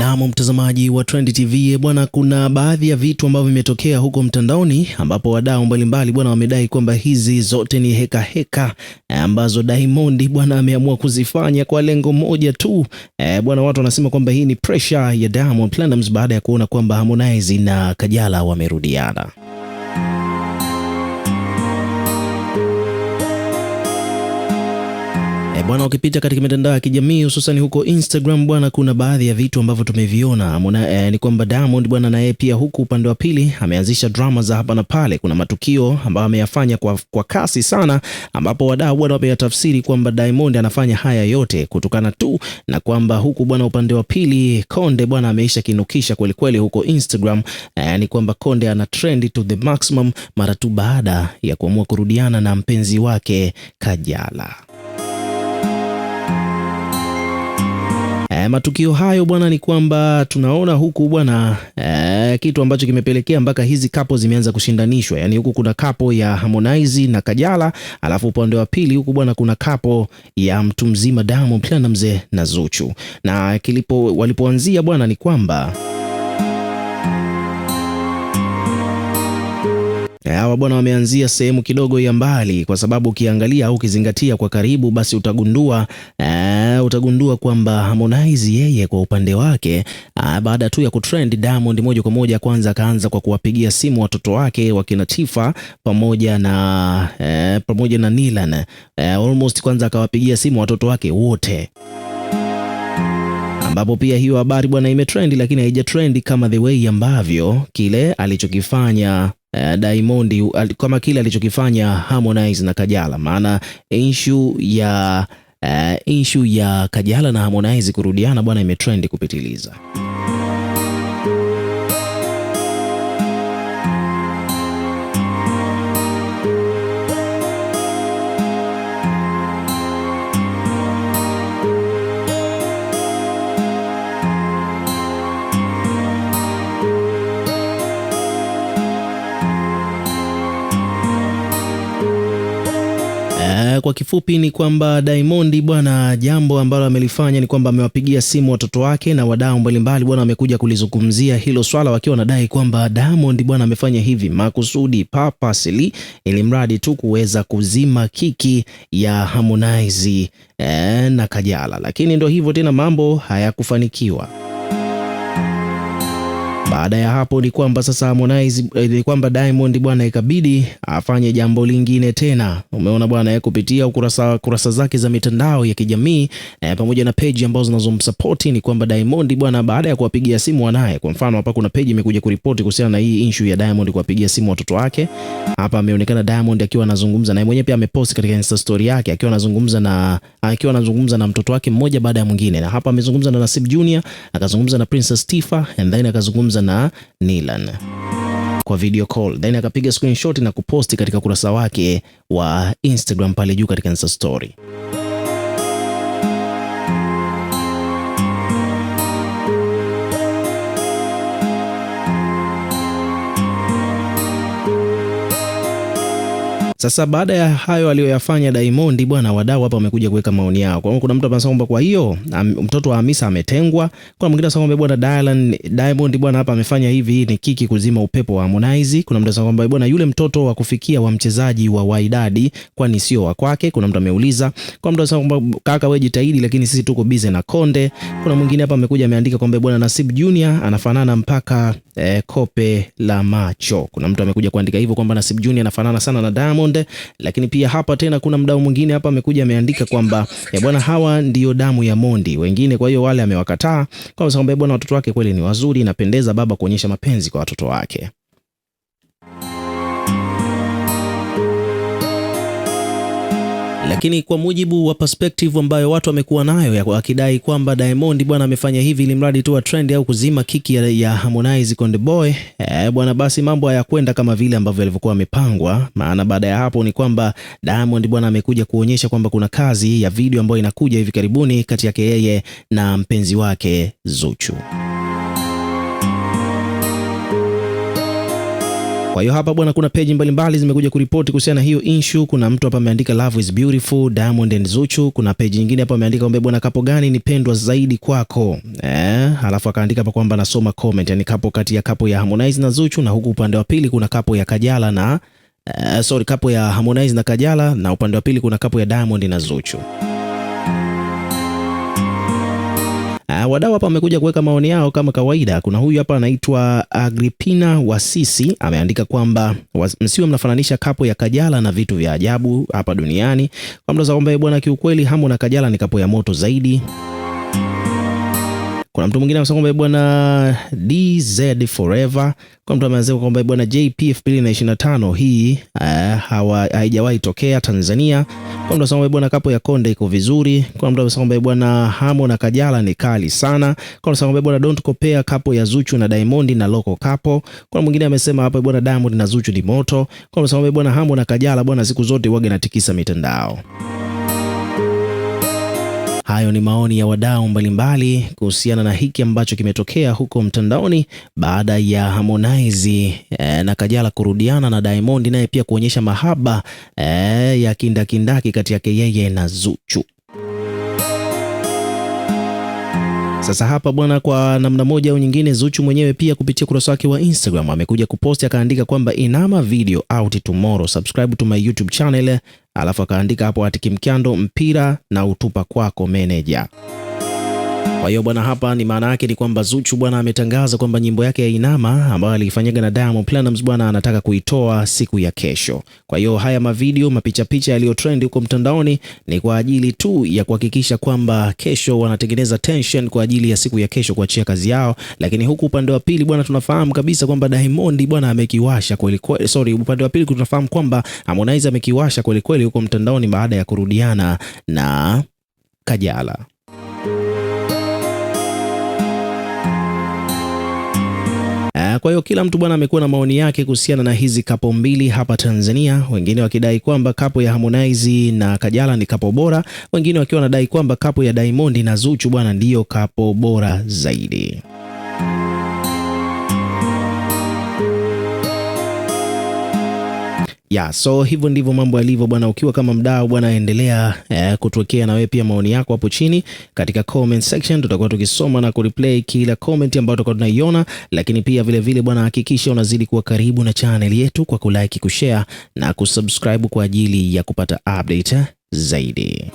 Naam, mtazamaji wa Trend TV bwana, kuna baadhi ya vitu ambavyo vimetokea huko mtandaoni ambapo wadau mbalimbali bwana wamedai kwamba hizi zote ni heka heka ambazo Diamond bwana ameamua kuzifanya kwa lengo moja tu. Bwana, watu wanasema kwamba hii ni pressure ya Diamond Platnumz baada ya kuona kwamba Harmonize na Kajala wamerudiana. Bwana, ukipita katika mitandao ya kijamii hususan huko Instagram bwana, kuna baadhi ya vitu ambavyo tumeviona. Ni kwamba Diamond bwana na yeye pia huku upande wa pili ameanzisha drama za hapa na pale. Kuna matukio ambayo ameyafanya kwa kasi sana, ambapo wadau bwana wameyatafsiri kwamba Diamond anafanya haya yote kutokana tu na kwamba huku bwana upande wa pili Konde bwana ameisha kinukisha kweli kweli huko Instagram. Ni kwamba Konde ana trend to the maximum mara tu baada ya kuamua kurudiana na mpenzi wake Kajala. Matukio hayo bwana ni kwamba tunaona huku bwana kitu ambacho kimepelekea mpaka hizi kapo zimeanza kushindanishwa. Yani huku kuna kapo ya Harmonize na Kajala, alafu upande wa pili huku bwana kuna kapo ya mtu mzima Diamond Platnumz na Zuchu. Na walipoanzia bwana ni kwamba hawa bwana wameanzia sehemu kidogo ya mbali, kwa sababu ukiangalia au ukizingatia kwa karibu basi utagundua kwamba Harmonize yeye kwa upande wake baada tu ya kutrend, Diamond moja kwa moja kwanza akaanza kwa kuwapigia simu watoto wake wakina Tifa pamoja na Nilan. Almost kwanza akawapigia simu watoto wake wote, ambapo pia hiyo habari bwana imetrend, lakini haijatrend kama the way ambavyo kile alichokifanya Diamond kama kile alichokifanya Harmonize na Kajala. Maana issue ya Kajala na Harmonize kurudiana bwana imetrend kupitiliza. Kwa kifupi ni kwamba Diamond bwana, jambo ambalo amelifanya ni kwamba amewapigia simu watoto wake na wadau mbalimbali bwana wamekuja kulizungumzia hilo swala, wakiwa wanadai kwamba Diamond bwana amefanya hivi makusudi, purposely, ili mradi tu kuweza kuzima kiki ya Harmonize na Kajala. Lakini ndio hivyo tena, mambo hayakufanikiwa. Baada ya hapo ni kwamba sasa Diamond bwana ikabidi afanye jambo lingine tena. Umeona bwana, kupitia kurasa zake za mitandao ya kijamii pamoja na page ambazo zinazomsupport, ni kwamba Diamond bwana baada ya kuwapigia simu wanae, kwa mfano hapa kuna page imekuja kuripoti kuhusiana na hii issue ya Diamond kuwapigia simu watoto wake. Hapa ameonekana Diamond akiwa anazungumza na mwenyewe, pia amepost katika Insta story yake akiwa anazungumza na mtoto wake mmoja baada ya mwingine. Na hapa amezungumza na Nasib Junior, akazungumza na Princess Tifa, and then akazungumza na Nilan kwa video call, then akapiga screenshot na kuposti katika kurasa wake wa Instagram pale juu katika Insta story. Sasa baada ya hayo aliyoyafanya Diamond bwana, wadau hapa wamekuja kuweka maoni yao. Kwa hiyo kuna mtu anasema kwamba kwa hiyo mtoto wa Hamisa ametengwa. Kuna mwingine anasema kwamba bwana Diamond bwana hapa amefanya hivi ni kiki kuzima upepo wa Harmonize. Kuna mtu anasema kwamba bwana yule mtoto wa kufikia wa mchezaji wa Wydad kwani sio wa kwake. Kuna mtu ameuliza. Kuna mtu anasema kwamba kaka wewe jitahidi, lakini sisi tuko busy na Konde. Kuna mwingine hapa amekuja ameandika kwamba bwana Nasib Junior anafanana mpaka kope la macho. Kuna mtu amekuja kuandika hivyo kwamba Nasib Junior anafanana sana na Diamond. Lakini pia hapa tena kuna mdau mwingine hapa amekuja ameandika kwamba bwana hawa ndio damu ya Mondi wengine, kwa hiyo wale amewakataa kwa sababu bwana watoto wake kweli ni wazuri, inapendeza baba kuonyesha mapenzi kwa watoto wake. Lakini kwa mujibu wa perspective ambayo watu wamekuwa nayo wakidai kwamba Diamond bwana amefanya hivi ili mradi tu wa trend au kuzima kiki ya Harmonize Konde Boy, bwana basi mambo hayakwenda kama vile ambavyo yalivyokuwa yamepangwa. Maana baada ya hapo ni kwamba Diamond bwana amekuja kuonyesha kwamba kuna kazi ya video ambayo inakuja hivi karibuni kati yake yeye na mpenzi wake Zuchu. Kwa hiyo hapa bwana, kuna peji mbalimbali zimekuja kuripoti kuhusiana na hiyo issue. Kuna mtu hapa ameandika love is beautiful, Diamond and Zuchu. Kuna peji nyingine hapa ameandika kwamba bwana, kapo gani ni pendwa zaidi kwako? Halafu akaandika hapa kwamba nasoma comment, yani kapo kati ya kapo ya Harmonize na Zuchu, na huku upande wa pili kuna kapo ya Kajala na kapo ya Harmonize na Kajala, na upande wa pili kuna kapo ya Diamond na Zuchu. Wadau hapa wamekuja kuweka maoni yao kama kawaida. Kuna huyu hapa anaitwa Agripina Wasisi ameandika kwamba msiwe mnafananisha kapo ya Kajala na vitu vya ajabu hapa duniani. Kwa mtu kwamba bwana, kiukweli Harmonize na Kajala ni kapo ya moto zaidi. Kuna mtu mwingine anasema kwamba bwana DZ Forever. Kwa mtu amesema kwamba bwana JP 2025 hii haijawahi tokea Tanzania. Kwa mtu anasema bwana kapo ya Konde iko vizuri. Kwa mtu anasema kwamba bwana Harmonize na Kajala ni kali sana. Kwa mtu anasema bwana don't compare kapo ya Zuchu na Diamond na local kapo. Kwa mwingine amesema hapa bwana Diamond na Zuchu ni moto. Kwa mtu anasema bwana Harmonize na Kajala bwana siku zote huaga natikisa mitandao. Hayo ni maoni ya wadau mbalimbali kuhusiana na hiki ambacho kimetokea huko mtandaoni baada ya Harmonize na Kajala kurudiana na Diamond naye pia kuonyesha mahaba ya kindakindaki kati yake yeye na Zuchu. Sasa hapa bwana, kwa namna moja au nyingine, Zuchu mwenyewe pia kupitia ukurasa wake wa Instagram amekuja kuposti akaandika kwamba inama video out tomorrow, subscribe to my YouTube channel, alafu akaandika hapo atikimkyando mpira na utupa kwako manager. Kwa hiyo bwana, hapa ni maana yake ni kwamba Zuchu bwana ametangaza kwamba nyimbo yake ya Inama ambayo alifanyaga na Diamond Platnumz bwana anataka kuitoa siku ya kesho. Kwa hiyo haya mavideo mapicha yaliyo trend huko mtandaoni ni kwa ajili tu ya kuhakikisha kwamba kesho wanatengeneza tension kwa ajili ya siku ya kesho kuachia kazi yao. Lakini huku upande wa pili bwana, tunafahamu kabisa kwamba Diamond bwana amekiwasha kweli kweli. Upande wa pili tunafahamu kwamba Harmonize amekiwasha kweli kweli huko mtandaoni baada ya kurudiana na Kajala. Kwa hiyo kila mtu bwana amekuwa na maoni yake kuhusiana na hizi kapo mbili hapa Tanzania, wengine wakidai kwamba kapo ya Harmonize na Kajala ni kapo bora, wengine wakiwa wanadai kwamba kapo ya Diamond na Zuchu bwana ndiyo kapo bora zaidi. So hivyo ndivyo mambo yalivyo bwana. Ukiwa kama mdau bwana, endelea kutuwekea na wewe pia maoni yako hapo chini katika comment section. Tutakuwa tukisoma na kureplay kila comment ambayo tutakuwa tunaiona, lakini pia vile vile bwana, hakikisha unazidi kuwa karibu na channel yetu kwa kulike, kushare na kusubscribe kwa ajili ya kupata update zaidi.